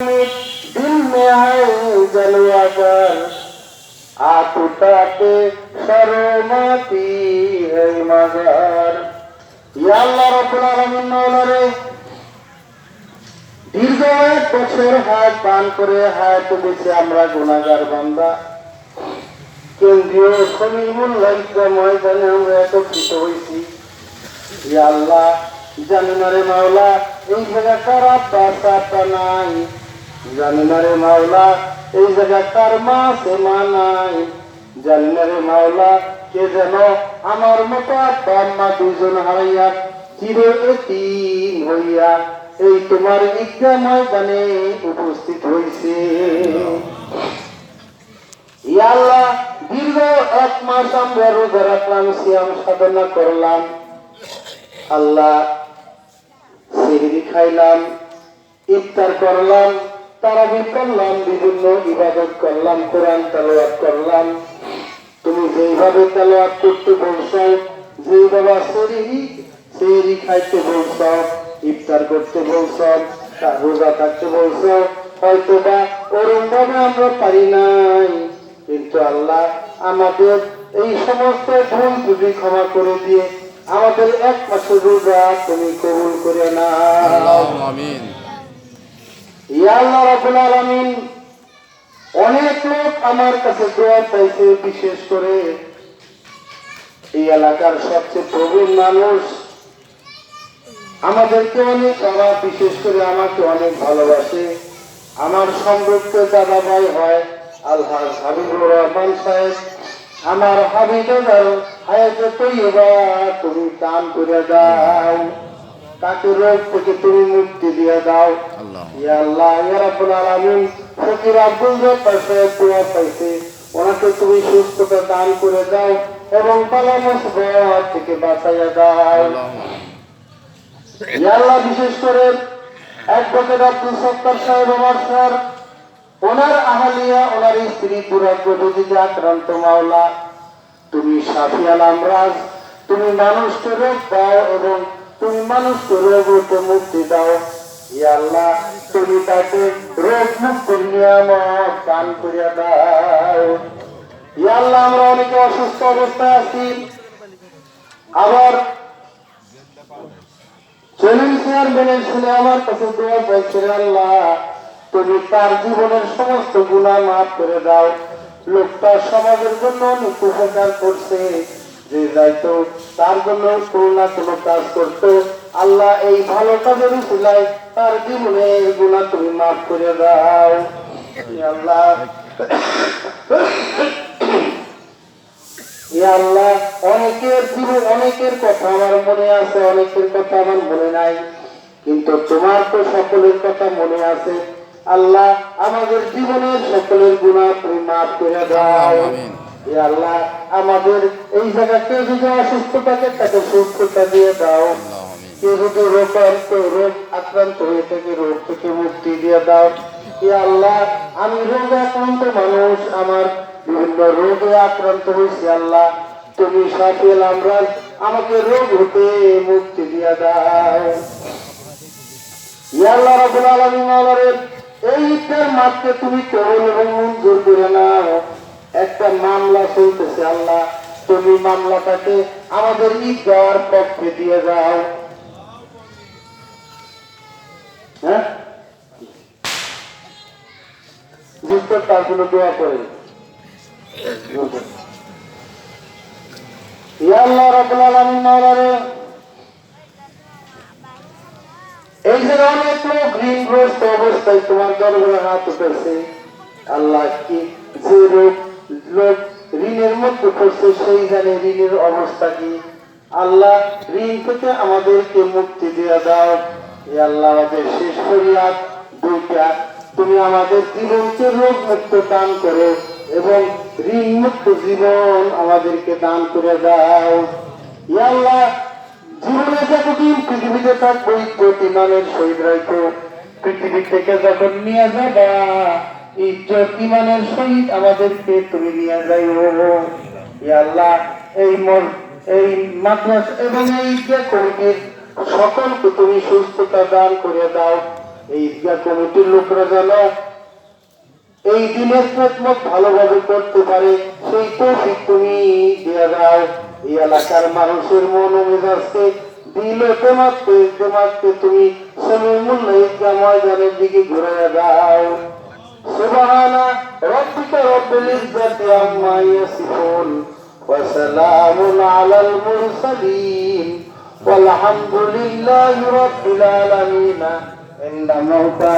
दिल में है जलवा कर आप उठाते शर्माती है मगर या अल्लाह रब्बुल आलामीन मौलाরে দীর্ঘ এক বছর হায়াত পান করে হায়াত বেঁচে আমরা গুনাহগার বান্দা কেন্দ্রীয় সলিমুল লাইকা ময়দানে আমরা একত্রিত হয়েছি। ইয়া আল্লাহ জানি না রে মাওলা এই জায়গাটার আব্বা নাই, জানি না রে মাওলা এই জায়গাটার মা সে মা নাই, জানি না রে মাওলা কে যেন আমার মতো আব্বা আম্মা দুজন হারাইয়া চির এতিম হইয়া এই তোমার ঈদগাহ ময়দানে উপস্থিত হয়েছে। ইয়া আল্লাহ দীর্ঘ এক মাস আমরা রোজা রাখলাম, সিয়াম সাধনা করলাম, আল্লাহ সেহরি খাইলাম, ইফতার করলাম, তারাবি করলাম, বিভিন্ন ইবাদত করলাম, কোরআন তেলাওয়াত করলাম। তুমি যেইভাবে তেলাওয়াত করতে বলছো, যেইভাবে সেহরি খাইতে বলছো, ইফতার করতে বলছো, রোজা থাকতে বলছো, হয়তো বা ওরম ভাবে আমরা পারি নাই, কিন্তু আল্লাহ আমাদের এই সমস্ত ভুল ত্রুটি ক্ষমা করে দিয়ে আমাদের এক মাসের রোজা তুমি কবুল করে নাও। আমিন। ইয়া আল্লাহ রাব্বুল আলামিন অনেক লোক আমার কাছে দোয়া চাইছে, বিশেষ করে এই এলাকার সবচেয়ে প্রবীণ মানুষ আমাদেরকে অনেক, আমার বিশেষ করে আমাকে অনেক ভালোবাসে, আমার সম্পর্ক দাদা ভাই হয় আলহাজ হাবিবুর রহমান সাহেব, আমার হাবিবের হায়াতে তৈয়বা তুমি দান করে দাও, তাকে রোগ থেকে তুমি মুক্তি দিয়ে দাও। ইয়া আল্লাহ ইয়া রাব্বুল আলামিন ফকির আব্দুল জব্বার সাহেব দোয়া পাইছে, ওনাকে তুমি সুস্থতা দান করে দাও এবং বালা মুসিবত থেকে বাঁচাইয়া দাও। ইয়া আল্লাহ বিশেষ করে অ্যাডভোকেট আব্দুল সত্তার সাহেব আমার স্যার, ওনার আহালিয়া, ওনার স্ত্রী দুরাগ্য রোগীতে আক্রান্ত মাওলা, তুমি শাফি আল আমরাজ, তুমি মানুষকে রোগ দাও এবং তুমি মানুষকে রোগ হতে মুক্তি দাও। ইয়া আল্লাহ তুমি তাকে রোগ মুক্তির নিয়ামত দান করিয়া দাও। ইয়া আল্লাহ আমরা অনেকে অসুস্থ অবস্থায় আছি, আবার চলুন চেয়ারম্যানের ছেলে আমার কাছে দোয়া চাইছে, আল্লাহ তুমি তার জীবনের সমস্ত গুনাহ মাফ করে দাও। লোকটা সমাজের জন্য অনেক উপকার করছে, যে যাইতো তার জন্য কোনো না কোনো কাজ করতো, আল্লাহ এই ভালো কাজের উসিলায় তার জীবনের গুনাহ তুমি মাফ করে দাও। আল্লাহ ইয়া আল্লাহ অনেকের জীবন, অনেকের কথা আমার মনে আছে, অনেকের কথা আমার মনে নাই, কিন্তু তোমার তো সকলের কথা মনে আছে। আল্লাহ আমাদের জীবনের সকলের গুনাহ তুমি মাফ করে দাও। ইয়া আল্লাহ আমাদের এই জায়গা কেউ যদি অসুস্থ থাকে তাকে সুস্থতা দিয়ে দাও, কেউ যদি রোগ আক্রান্ত হয়ে থাকে রোগ থেকে মুক্তি দিয়ে দাও। ইয়া আল্লাহ আমি রোগে আক্রান্ত মানুষ, আমার বিভিন্ন রোগে আক্রান্ত হয়েছি, আল্লাহ তুমি শাফি আল আমরাজ আমাকে রোগ হতে মুক্তি দিয়ে দাও। ইয়া আল্লাহ রাব্বুল আলামিন মাওলারে এই ঈদের মাঠকে তুমি কবুল এবং মঞ্জুর করে নাও। একটা মামলা চলতেছে, আল্লাহ তুমি মামলাটাকে আমাদের ঈদগাহর পক্ষে দিয়ে যাও। হ্যাঁ তার জন্য দোয়া করেন। ইয়া আল্লাহ রাব্বুল আলামিন মাওলারে এই যে অনেক লোক ঋণগ্রস্ত অবস্থায় তোমার দরবারে হাত উঠেছে, আল্লাহ কি যে লোক ঋণের মধ্যে পড়ছে সেই জানে ঋণের অবস্থা কি, আল্লাহ ঋণ থেকে আমাদেরকে মুক্তি দিয়ে দাও। ইয়া আল্লাহ আমাদের শেষ ফরিয়াদ দুইটা, তুমি আমাদের জীবনকে রোগ মুক্ত দান করো এবং ঋণ মুক্ত জীবন আমাদেরকে দান করে দাও। ইয়া আল্লাহ জীবনে যতদিন পৃথিবীতে থাকবো ইজ্জত ইমানের সহিত রাখো, পৃথিবী থেকে যখন নিয়ে যাবা ইজ্জত ইমানের সহিত আমাদেরকে তুমি নিয়ে যাইও। ইয়া আল্লাহ এই মাদ্রাসা এবং এই ঈদগাহ কমিটির সকলকে তুমি সুস্থতা দান করে দাও। এই ঈদগাহ কমিটির লোকরা যেন এই দিনের খেদমত ভালোভাবে করতে পারে সেই তৌফিক তুমি দিয়ে দাও। এই এলাকার মানুষের মন ও মেজাজকে দিল তোমাকে তুমি সময় মূল্য ঈদগাহ ময়দানের দিকে ঘুরে দাও। সুবহানা রাব্বিকা রাব্বিল ইজ্জাতি আম্মা ইয়াসিফুন ওয়া সালামুন আলাল মুরসালিন والحمد لله رب العالمين إن موتى